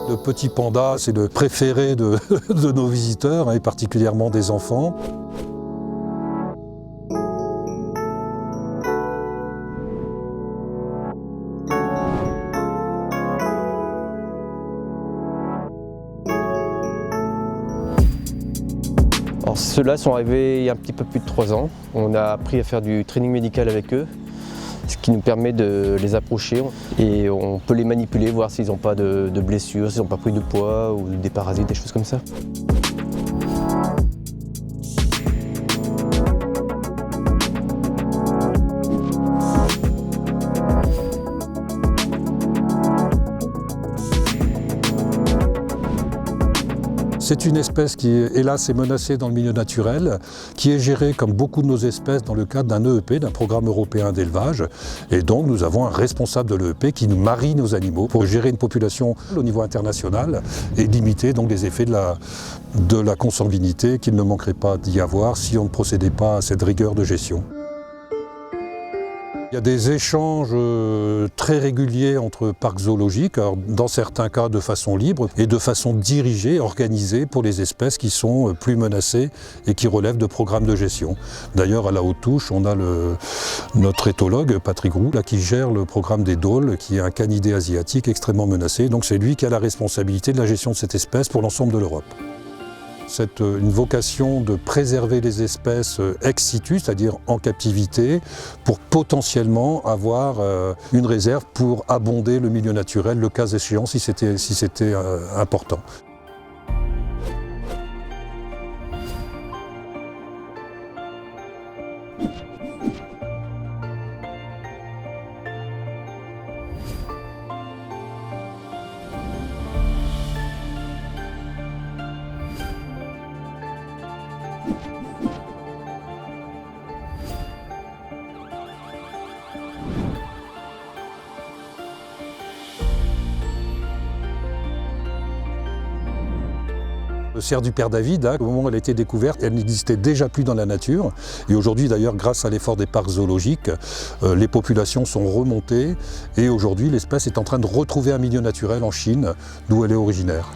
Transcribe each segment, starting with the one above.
Le petit panda, c'est le préféré de nos visiteurs, et particulièrement des enfants. Alors, ceux-là sont arrivés il y a un petit peu plus de 3 ans. On a appris à faire du training médical avec eux, ce qui nous permet de les approcher et on peut les manipuler, voir s'ils n'ont pas de blessures, s'ils n'ont pas pris de poids ou des parasites, des choses comme ça. C'est une espèce qui, hélas, est menacée dans le milieu naturel, qui est gérée comme beaucoup de nos espèces dans le cadre d'un EEP, d'un programme européen d'élevage. Et donc nous avons un responsable de l'EEP qui nous marie nos animaux pour gérer une population au niveau international et limiter donc les effets de la consanguinité qu'il ne manquerait pas d'y avoir si on ne procédait pas à cette rigueur de gestion. Il y a des échanges très réguliers entre parcs zoologiques, alors dans certains cas de façon libre et de façon dirigée, organisée pour les espèces qui sont plus menacées et qui relèvent de programmes de gestion. D'ailleurs, à la Haute-Touche, on a notre éthologue, Patrick Roux, là, qui gère le programme des dôles, qui est un canidé asiatique extrêmement menacé. Donc c'est lui qui a la responsabilité de la gestion de cette espèce pour l'ensemble de l'Europe. C'est une vocation de préserver les espèces ex situ, c'est-à-dire en captivité, pour potentiellement avoir une réserve pour abonder le milieu naturel, le cas échéant, si c'était important. Le cerf du père David, au moment où elle a été découverte, elle n'existait déjà plus dans la nature. Et aujourd'hui, d'ailleurs, grâce à l'effort des parcs zoologiques, les populations sont remontées. Et aujourd'hui, l'espèce est en train de retrouver un milieu naturel en Chine, d'où elle est originaire.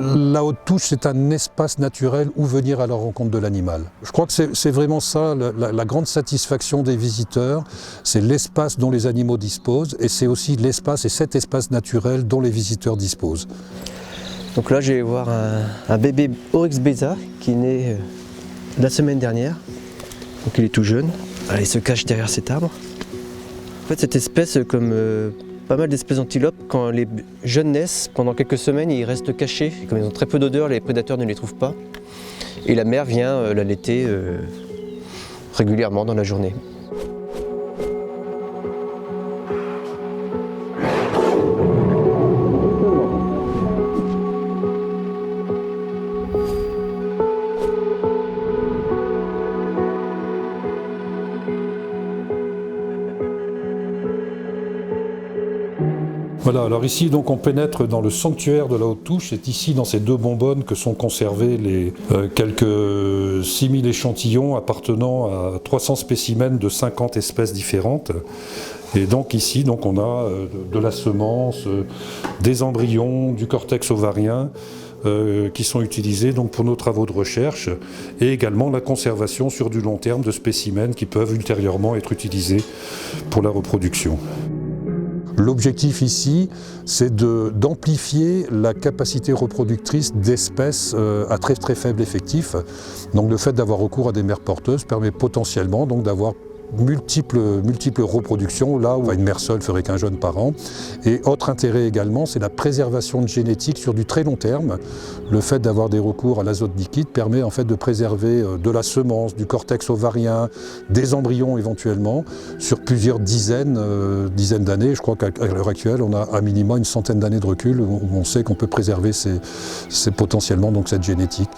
La Haute-Touche, c'est un espace naturel où venir à la rencontre de l'animal. Je crois que c'est vraiment ça, la grande satisfaction des visiteurs, c'est l'espace dont les animaux disposent et c'est aussi l'espace et cet espace naturel dont les visiteurs disposent. Donc là, je vais voir un bébé Oryx beza qui est né la semaine dernière. Donc il est tout jeune. Alors, il se cache derrière cet arbre. En fait, cette espèce, comme pas mal d'espèces d'antilopes, quand les jeunes naissent, pendant quelques semaines, ils restent cachés. Comme ils ont très peu d'odeur, les prédateurs ne les trouvent pas. Et la mère vient l'allaiter régulièrement dans la journée. Voilà, alors ici donc on pénètre dans le sanctuaire de la Haute-Touche. C'est ici dans ces 2 bonbonnes que sont conservés les quelques 6000 échantillons appartenant à 300 spécimens de 50 espèces différentes. Et donc ici donc on a de la semence, des embryons, du cortex ovarien qui sont utilisés donc pour nos travaux de recherche et également la conservation sur du long terme de spécimens qui peuvent ultérieurement être utilisés pour la reproduction. L'objectif ici, c'est d'amplifier la capacité reproductrice d'espèces à très faible effectif. Donc le fait d'avoir recours à des mères porteuses permet potentiellement donc d'avoir multiples reproductions, là où une mère seule ferait qu'un jeune par an. Et autre intérêt également, c'est la préservation de génétique sur du très long terme. Le fait d'avoir des recours à l'azote liquide permet en fait de préserver de la semence, du cortex ovarien, des embryons éventuellement, sur plusieurs dizaines d'années. Je crois qu'à l'heure actuelle, on a à minima une centaine d'années de recul où on sait qu'on peut préserver potentiellement donc cette génétique.